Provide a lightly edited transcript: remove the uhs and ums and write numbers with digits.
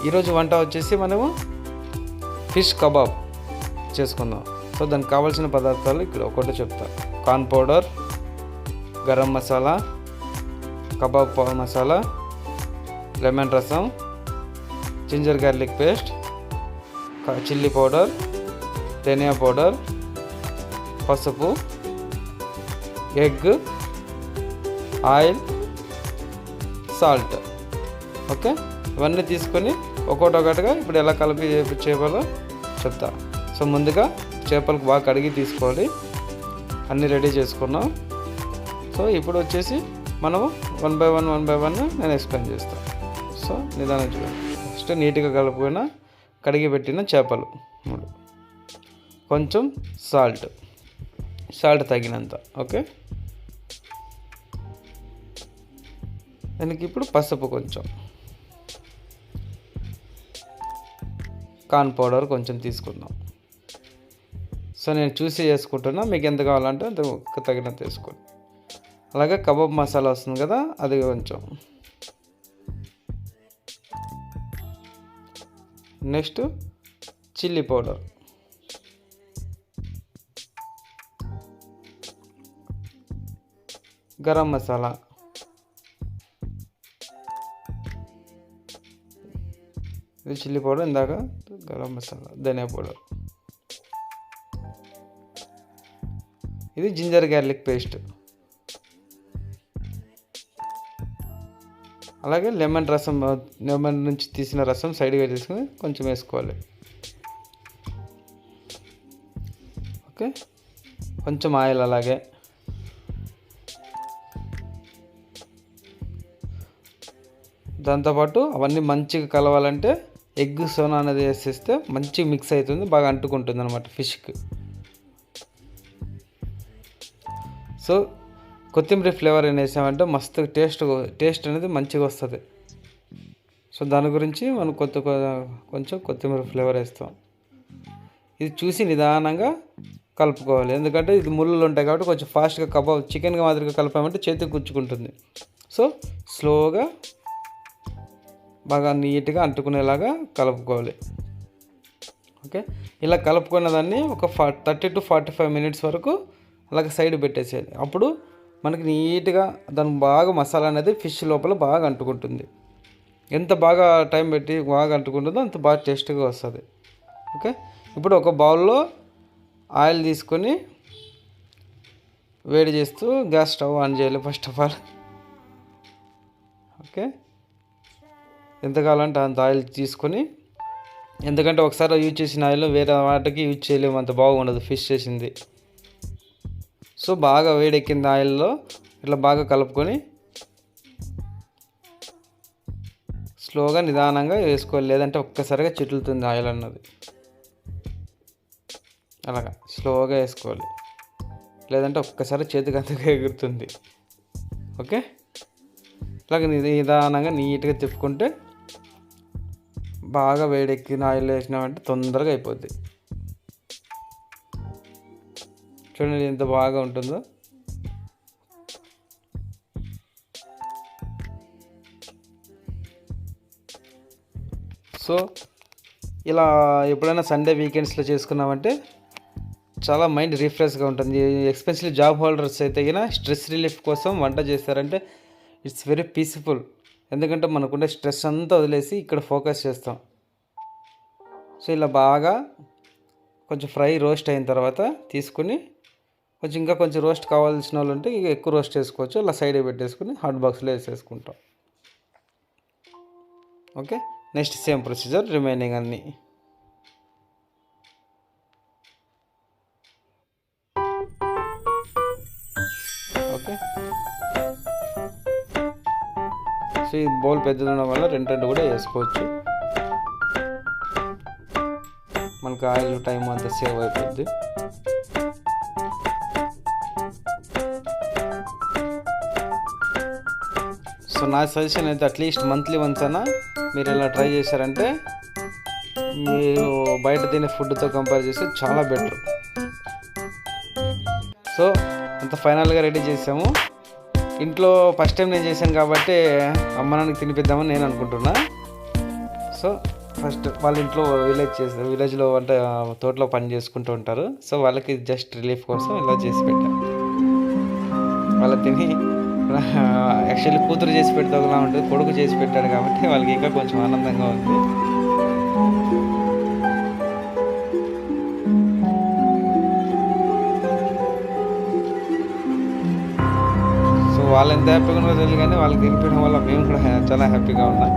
ఈరోజు వంట వచ్చేసి మనము ఫిష్ కబాబ్ చేసుకుందాం. సో దానికి కావాల్సిన పదార్థాలు ఇక్కడ ఒకటి చెప్తా. Corn powder, garam masala, kabab masala, lemon రసం, ginger garlic paste, chilli powder, ధనియా పౌడర్, పసుపు, ఎగ్, ఆయిల్, సాల్ట్. ఓకే, ఇవన్నీ తీసుకొని ఒక్కొక్కటిగా ఇప్పుడు ఎలా కలిపి చేపలో చెప్తా. సో ముందుగా చేపలకు బాగా కడిగి తీసుకోవాలి. అన్నీ రెడీ చేసుకున్నాం. సో ఇప్పుడు వచ్చేసి మనము వన్ బై వన్ నేను ఎక్స్ప్లెయిన్ చేస్తాను. సో నిదానం చూడండి. ఫస్ట్ నీట్గా కలుపుకున్న కడిగి పెట్టిన చేపలు 3, కొంచెం సాల్ట్ తగినంత. ఓకే, దానికి ఇప్పుడు పసుపు, కొంచెం కార్న్ పౌడర్ కొంచెం తీసుకుందాం. సో నేను చూసి చేసుకుంటున్నా, మీకు ఎంత కావాలంటే అంత తగినంత వేసుకోండి. అలాగే కబాబ్ మసాలా వస్తుంది కదా, అది కొంచెం. Next chilli powder, garam masala, ఇది చిల్లీ పౌడర్, ఇందాక గరం మసాలా, ధనియా పౌడర్, ఇది జింజర్ గార్లిక్ పేస్ట్, అలాగే లెమన్ నుంచి తీసిన రసం సైడ్గా తీసుకుని కొంచెం వేసుకోవాలి. ఓకే, కొంచెం ఆయిల్, అలాగే దాంతోపాటు అవన్నీ మంచిగా కలవాలంటే ఎగ్ సోనా అనేది వేసేస్తే మంచిగా మిక్స్ అవుతుంది, బాగా అంటుకుంటుంది అనమాట ఫిష్కి. సో కొత్తిమీర ఫ్లేవర్ ఏం వేసామంటే మస్తు టేస్ట్ అనేది మంచిగా వస్తుంది. సో దాని గురించి మనం కొంచెం కొత్తిమీర ఫ్లేవర్ వేస్తాం. ఇది చూసి నిదానంగా కలుపుకోవాలి, ఎందుకంటే ఇది ముళ్ళలు ఉంటాయి కాబట్టి కొంచెం ఫాస్ట్గా కబాబ్ చికెన్గా మాదిరిగా కలిపామంటే చేతికి గుచ్చుకుంటుంది. సో స్లోగా బాగా నీట్గా అంటుకునేలాగా కలుపుకోవాలి. ఓకే, ఇలా కలుపుకున్న దాన్ని ఒక 30 to 45 minutes వరకు అలాగే సైడ్ పెట్టేసేయాలి. అప్పుడు మనకి నీట్గా దానికి బాగా మసాలా అనేది ఫిష్ లోపల బాగా అంటుకుంటుంది. ఎంత బాగా టైం పెట్టి బాగా అంటుకుంటుందో అంత బాగా టేస్ట్గా వస్తుంది. ఓకే, ఇప్పుడు ఒక బౌల్లో ఆయిల్ తీసుకొని వేడి చేస్తూ గ్యాస్ స్టవ్ ఆన్ చేయాలి ఫస్ట్ ఆఫ్ ఆల్. ఓకే, ఎంత కావాలంటే అంత ఆయిల్ తీసుకొని, ఎందుకంటే ఒకసారి యూజ్ చేసిన ఆయిల్ వేరే వాటికి యూజ్ చేయలేము, అంత బాగుండదు ఫిష్ చేసింది. సో బాగా వేడెక్కింది ఆయిల్లో ఇట్లా బాగా కలుపుకొని స్లోగా నిదానంగా వేసుకోవాలి, లేదంటే ఒక్కసారిగా చిట్లుతుంది ఆయిల్ అన్నది. అలాగా స్లోగా వేసుకోవాలి, లేదంటే ఒక్కసారి చేతికి అంతగా ఎగురుతుంది. ఓకే, ఇలాగ నిదానంగా నీట్గా తిప్పుకుంటే బాగా వేడెక్కిన ఆయిల్ వేసినామంటే తొందరగా అయిపోద్ది. చూడండి ఎంత బాగా ఉంటుందో. సో ఇలా ఎప్పుడైనా సండే వీకెండ్స్లో చేసుకున్నామంటే చాలా మైండ్ రిఫ్రెష్గా ఉంటుంది. ఎస్పెషల్లీ జాబ్ హోల్డర్స్ అయితే అయినా స్ట్రెస్ రిలీఫ్ కోసం వంట చేస్తారంటే ఇట్స్ వెరీ పీస్ఫుల్, ఎందుకంటే మనకుండే స్ట్రెస్ అంతా వదిలేసి ఇక్కడ ఫోకస్ చేస్తాం. సో ఇలా బాగా కొంచెం రోస్ట్ అయిన తర్వాత తీసుకుని ఇంకా కొంచెం రోస్ట్ కావాల్సిన వాళ్ళు ఉంటే ఇక ఎక్కువ రోస్ట్ చేసుకోవచ్చు. అలా సైడ్ పెట్టేసుకుని హాట్ బాక్స్లో వేసేసుకుంటాం. Okay, next same procedure remaining అన్నీ. ఓకే, సో ఈ బౌల్ పెద్దది ఉండడం వల్ల రెండు కూడా వేసుకోవచ్చు. మనకు ఆయిల్ టైం అంతా సేవ్ అయిపోద్ది. సో నా సజెషన్ అయితే అట్లీస్ట్ మంత్లీ వన్స్ అయినా మీరు ఇలా ట్రై చేశారంటే మీరు బయట తినే ఫుడ్తో కంపేర్ చేస్తే చాలా బెటర్. సో అంత ఫైనల్గా రెడీ చేసాము. ఇంట్లో ఫస్ట్ టైం నేను చేశాను కాబట్టి అమ్మ నాన్నకి తినిపిద్దామని నేను అనుకుంటున్నా. సో ఫస్ట్ వాళ్ళ ఇంట్లో విలేజ్లో అంటే తోటలో పని చేసుకుంటూ ఉంటారు. సో వాళ్ళకి జస్ట్ రిలీఫ్ కోసం ఇలా చేసి పెట్టాను. వాళ్ళ తిని యాక్చువల్లీ కూతురు చేసి పెడితే ఒకలా ఉంటుంది, కొడుకు చేసి పెట్టాడు కాబట్టి వాళ్ళకి ఇంకా కొంచెం ఆనందంగా ఉంది. సో వాళ్ళు ఎంత హ్యాపీగా ఉన్నారో తెలియదు కానీ వాళ్ళకి తినిపించడం వల్ల మేము కూడా చాలా హ్యాపీగా ఉన్నాం.